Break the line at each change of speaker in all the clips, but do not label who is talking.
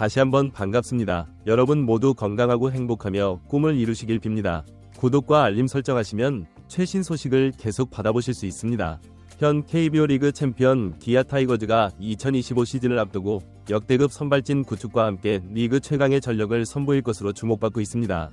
다시 한번 반갑습니다. 여러분 모두 건강하고 행복하며 꿈을 이루시길 빕니다. 구독과 알림 설정하시면 최신 소식을 계속 받아보실 수 있습니다. 현 KBO 리그 챔피언 기아 타이거즈가 2025 시즌을 앞두고 역대급 선발진 구축과 함께 리그 최강의 전력을 선보일 것으로 주목받고 있습니다.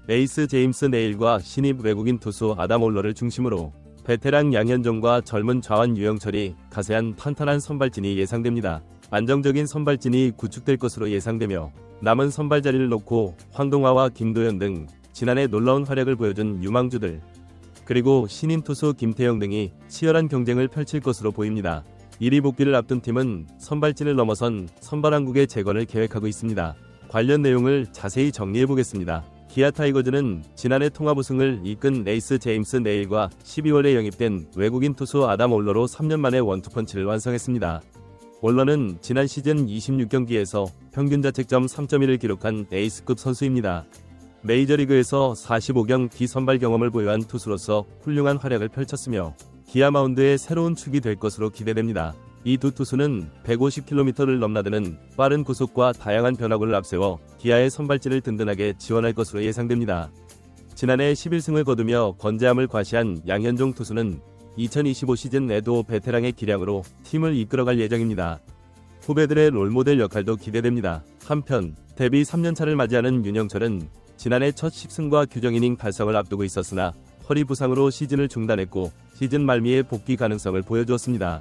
에이스 제임스 네일과 신입 외국인 투수 아담 올러를 중심으로 베테랑 양현종과 젊은 좌완 유영철이 가세한 탄탄한 선발진이 예상됩니다. 안정적인 선발진이 구축될 것으로 예상되며 남은 선발 자리를 놓고 황동화와 김도현 등 지난해 놀라운 활약을 보여준 유망주들, 그리고 신인 투수 김태형 등이 치열한 경쟁을 펼칠 것으로 보입니다. 1위 복귀를 앞둔 팀은 선발진을 넘어선 선발한국의 재건을 계획하고 있습니다. 관련 내용을 자세히 정리해보겠습니다. 기아 타이거즈는 지난해 통합 우승을 이끈 에이스 제임스 네일과 12월에 영입된 외국인 투수 아담 올러로 3년 만에 원투펀치를 완성했습니다. 올러는 지난 시즌 26경기에서 평균 자책점 3.1을 기록한 에이스급 선수입니다. 메이저리그에서 45경 비선발 경험을 보유한 투수로서 훌륭한 활약을 펼쳤으며 기아 마운드의 새로운 축이 될 것으로 기대됩니다. 이 두 투수는 150km를 넘나드는 빠른 구속과 다양한 변화구를 앞세워 기아의 선발진을 든든하게 지원할 것으로 예상됩니다. 지난해 11승을 거두며 건재함을 과시한 양현종 투수는 2025 시즌에도 베테랑의 기량으로 팀을 이끌어갈 예정입니다. 후배들의 롤모델 역할도 기대됩니다. 한편 데뷔 3년차를 맞이하는 윤영철은 지난해 첫 10승과 규정이닝 달성을 앞두고 있었으나 허리 부상으로 시즌을 중단했고 시즌 말미에 복귀 가능성을 보여주었습니다.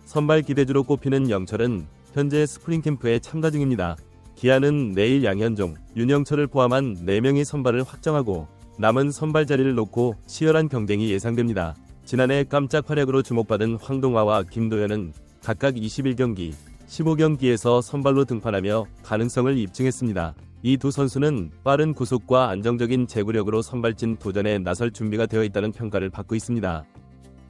선발 기대주로 꼽히는 영철은 현재 스프링 캠프에 참가 중입니다. 기아는 내일 양현종, 윤영철을 포함한 4명의 선발을 확정하고 남은 선발 자리를 놓고 치열한 경쟁이 예상됩니다. 지난해 깜짝 활약으로 주목받은 황동화와 김도현은 각각 21경기, 15경기에서 선발로 등판하며 가능성을 입증했습니다. 이 두 선수는 빠른 구속과 안정적인 제구력으로 선발진 도전에 나설 준비가 되어 있다는 평가를 받고 있습니다.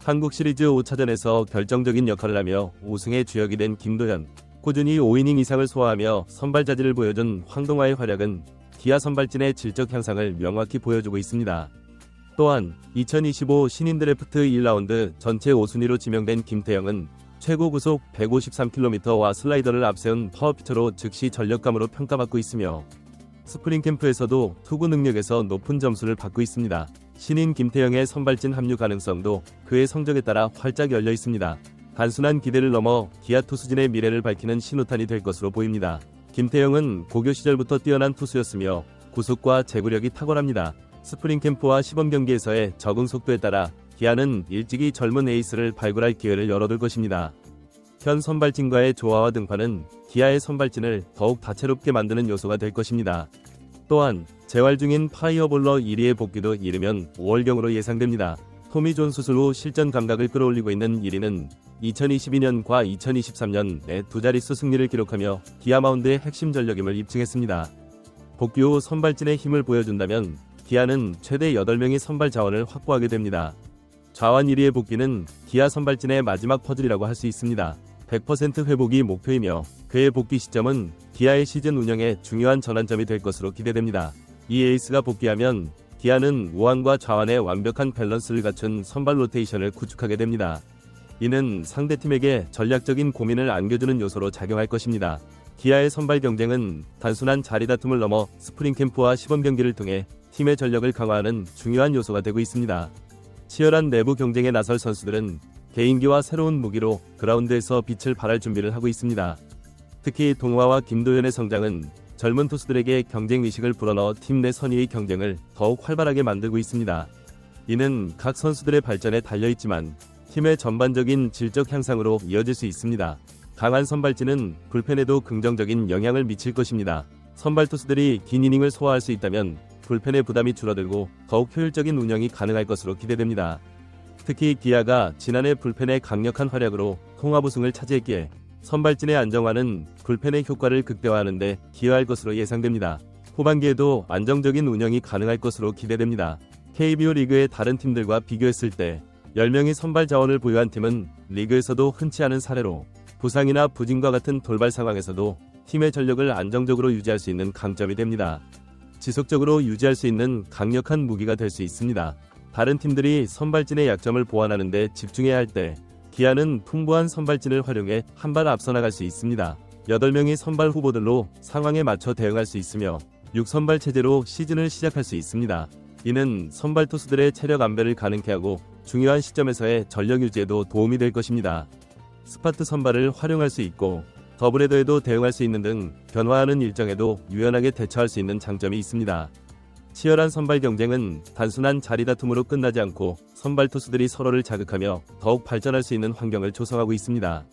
한국 시리즈 5차전에서 결정적인 역할을 하며 우승의 주역이 된 김도현, 꾸준히 5이닝 이상을 소화하며 선발 자질을 보여준 황동화의 활약은 기아 선발진의 질적 향상을 명확히 보여주고 있습니다. 또한 2025 신인 드래프트 1라운드 전체 5순위로 지명된 김태형은 최고 구속 153km와 슬라이더를 앞세운 파워피처로 즉시 전력감으로 평가받고 있으며 스프링 캠프에서도 투구 능력에서 높은 점수를 받고 있습니다. 신인 김태형의 선발진 합류 가능성도 그의 성적에 따라 활짝 열려 있습니다. 단순한 기대를 넘어 기아 투수진의 미래를 밝히는 신호탄이 될 것으로 보입니다. 김태형은 고교 시절부터 뛰어난 투수였으며 구속과 제구력이 탁월합니다. 스프링 캠프와 시범 경기에서의 적응 속도에 따라 기아는 일찍이 젊은 에이스를 발굴할 기회를 열어둘 것입니다. 현 선발진과의 조화와 등판은 기아의 선발진을 더욱 다채롭게 만드는 요소가 될 것입니다. 또한 재활 중인 파이어볼러 1위의 복귀도 이르면 5월경으로 예상됩니다. 토미존 수술 후 실전 감각을 끌어올리고 있는 1위는 2022년과 2023년에 두 자릿수 승리를 기록하며 기아 마운드의 핵심 전력임을 입증했습니다. 복귀 후 선발진의 힘을 보여준다면 기아는 최대 8명의 선발 자원을 확보하게 됩니다. 좌완 1위의 복귀는 기아 선발진의 마지막 퍼즐이라고 할 수 있습니다. 100% 회복이 목표이며 그의 복귀 시점은 기아의 시즌 운영에 중요한 전환점이 될 것으로 기대됩니다. 이 에이스가 복귀하면 기아는 우완과 좌완의 완벽한 밸런스를 갖춘 선발 로테이션을 구축하게 됩니다. 이는 상대팀에게 전략적인 고민을 안겨주는 요소로 작용할 것입니다. 기아의 선발 경쟁은 단순한 자리 다툼을 넘어 스프링 캠프와 시범 경기를 통해 팀의 전력을 강화하는 중요한 요소가 되고 있습니다. 치열한 내부 경쟁에 나설 선수들은 개인기와 새로운 무기로 그라운드에서 빛을 발할 준비를 하고 있습니다. 특히 동화와 김도현의 성장은 젊은 투수들에게 경쟁의식을 불어넣어 팀 내 선의의 경쟁을 더욱 활발하게 만들고 있습니다. 이는 각 선수들의 발전에 달려있지만 팀의 전반적인 질적 향상으로 이어질 수 있습니다. 강한 선발진은 불펜에도 긍정적인 영향을 미칠 것입니다. 선발 투수들이 긴 이닝을 소화할 수 있다면 불펜의 부담이 줄어들고 더욱 효율적인 운영이 가능할 것으로 기대됩니다. 특히 기아가 지난해 불펜의 강력한 활약으로 통합 우승을 차지했기에 선발진의 안정화는 불펜의 효과를 극대화하는 데 기여할 것으로 예상됩니다. 후반기에도 안정적인 운영이 가능할 것으로 기대됩니다. KBO 리그의 다른 팀들과 비교했을 때 10명의 선발 자원을 보유한 팀은 리그에서도 흔치 않은 사례로 부상이나 부진과 같은 돌발 상황에서도 팀의 전력을 안정적으로 유지할 수 있는 강점이 됩니다. 지속적으로 유지할 수 있는 강력한 무기가 될 수 있습니다. 다른 팀들이 선발진의 약점을 보완하는 데 집중해야 할 때 기아는 풍부한 선발진을 활용해 한 발 앞서 나갈 수 있습니다. 8명이 선발 후보들로 상황에 맞춰 대응할 수 있으며 6선발 체제로 시즌을 시작할 수 있습니다. 이는 선발 투수들의 체력 안배를 가능케 하고 중요한 시점에서의 전력 유지에도 도움이 될 것입니다. 스파트 선발을 활용할 수 있고 더블헤더에도 대응할 수 있는 등 변화하는 일정에도 유연하게 대처할 수 있는 장점이 있습니다. 치열한 선발 경쟁은 단순한 자리 다툼으로 끝나지 않고 선발 투수들이 서로를 자극하며 더욱 발전할 수 있는 환경을 조성하고 있습니다.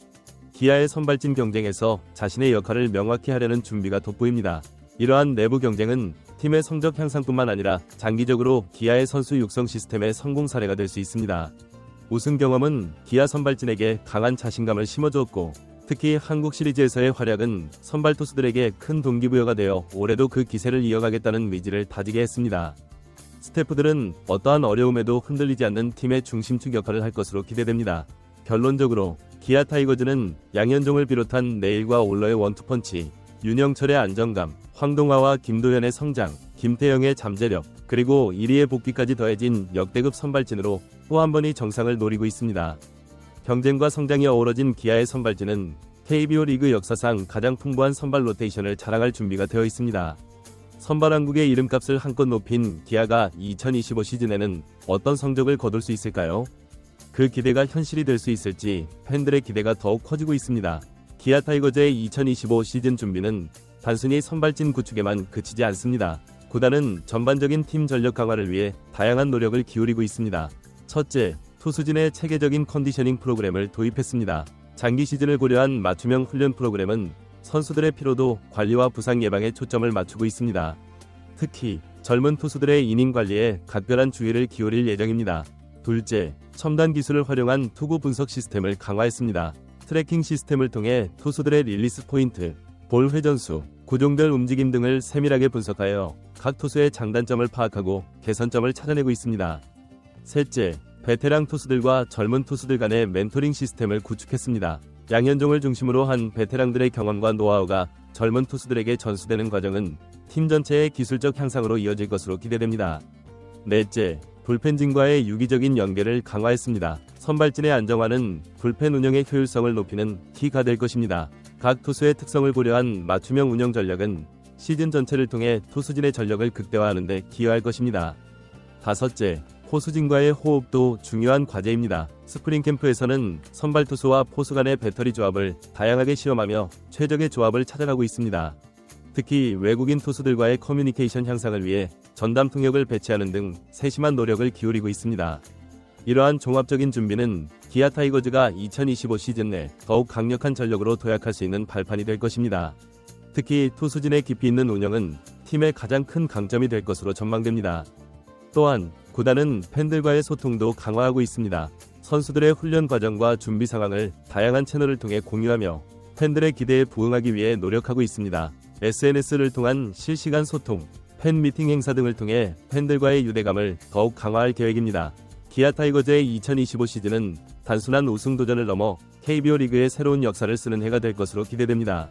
기아의 선발진 경쟁에서 자신의 역할을 명확히 하려는 준비가 돋보입니다. 이러한 내부 경쟁은 팀의 성적 향상뿐만 아니라 장기적으로 기아의 선수 육성 시스템의 성공 사례가 될 수 있습니다. 우승 경험은 기아 선발진에게 강한 자신감을 심어주었고 특히 한국 시리즈에서의 활약은 선발 투수들에게 큰 동기부여가 되어 올해도 그 기세를 이어가겠다는 의지를 다지게 했습니다. 스태프들은 어떠한 어려움에도 흔들리지 않는 팀의 중심축 역할을 할 것으로 기대됩니다. 결론적으로 기아 타이거즈는 양현종을 비롯한 내일과 올러의 원투펀치, 윤영철의 안정감, 황동화와 김도현의 성장, 김태형의 잠재력, 그리고 1위의 복귀까지 더해진 역대급 선발진으로 또 한 번이 정상을 노리고 있습니다. 경쟁과 성장이 어우러진 기아의 선발진은 KBO 리그 역사상 가장 풍부한 선발 로테이션을 자랑할 준비가 되어 있습니다. 선발 한국의 이름값을 한껏 높인 기아가 2025 시즌에는 어떤 성적을 거둘 수 있을까요? 그 기대가 현실이 될 수 있을지 팬들의 기대가 더욱 커지고 있습니다. 기아 타이거즈의 2025 시즌 준비는 단순히 선발진 구축에만 그치지 않습니다. 구단은 전반적인 팀 전력 강화를 위해 다양한 노력을 기울이고 있습니다. 첫째, 투수진의 체계적인 컨디셔닝 프로그램을 도입했습니다. 장기 시즌을 고려한 맞춤형 훈련 프로그램은 선수들의 피로도 관리와 부상 예방에 초점을 맞추고 있습니다. 특히 젊은 투수들의 이닝 관리에 각별한 주의를 기울일 예정입니다. 둘째, 첨단 기술을 활용한 투구 분석 시스템을 강화했습니다. 트래킹 시스템을 통해 투수들의 릴리스 포인트, 볼 회전수, 구종별 움직임 등을 세밀하게 분석하여 각 투수의 장단점을 파악하고 개선점을 찾아내고 있습니다. 셋째, 베테랑 투수들과 젊은 투수들 간의 멘토링 시스템을 구축했습니다. 양현종을 중심으로 한 베테랑들의 경험과 노하우가 젊은 투수들에게 전수되는 과정은 팀 전체의 기술적 향상으로 이어질 것으로 기대됩니다. 넷째, 불펜진과의 유기적인 연계를 강화했습니다. 선발진의 안정화는 불펜 운영의 효율성을 높이는 키가 될 것입니다. 각 투수의 특성을 고려한 맞춤형 운영 전략은 시즌 전체를 통해 투수진의 전력을 극대화하는 데 기여할 것입니다. 다섯째, 포수진과의 호흡도 중요한 과제입니다. 스프링 캠프에서는 선발 투수와 포수 간의 배터리 조합을 다양하게 시험하며 최적의 조합을 찾아가고 있습니다. 특히 외국인 투수들과의 커뮤니케이션 향상을 위해 전담 통역을 배치하는 등 세심한 노력을 기울이고 있습니다. 이러한 종합적인 준비는 기아 타이거즈가 2025 시즌 내 더욱 강력한 전력으로 도약할 수 있는 발판이 될 것입니다. 특히 투수진의 깊이 있는 운영은 팀의 가장 큰 강점이 될 것으로 전망됩니다. 또한 구단은 팬들과의 소통도 강화하고 있습니다. 선수들의 훈련 과정과 준비 상황을 다양한 채널을 통해 공유하며 팬들의 기대에 부응하기 위해 노력하고 있습니다. SNS를 통한 실시간 소통, 팬 미팅 행사 등을 통해 팬들과의 유대감을 더욱 강화할 계획입니다. 기아 타이거즈의 2025 시즌은 단순한 우승 도전을 넘어 KBO 리그의 새로운 역사를 쓰는 해가 될 것으로 기대됩니다.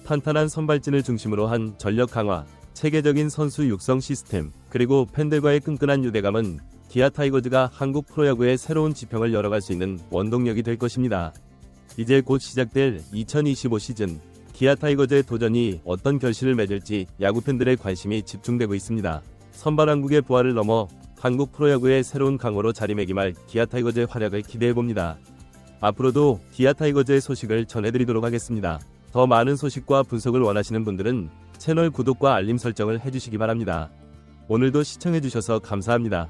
탄탄한 선발진을 중심으로 한 전력 강화, 체계적인 선수 육성 시스템, 그리고 팬들과의 끈끈한 유대감은 기아 타이거즈가 한국 프로야구의 새로운 지평을 열어갈 수 있는 원동력이 될 것입니다. 이제 곧 시작될 2025 시즌, 기아 타이거즈의 도전이 어떤 결실을 맺을지 야구 팬들의 관심이 집중되고 있습니다. 선발 한국의 부활을 넘어 한국 프로야구의 새로운 강호로 자리매김할 기아 타이거즈의 활약을 기대해봅니다. 앞으로도 기아 타이거즈의 소식을 전해드리도록 하겠습니다. 더 많은 소식과 분석을 원하시는 분들은 채널 구독과 알림 설정을 해주시기 바랍니다. 오늘도 시청해주셔서 감사합니다.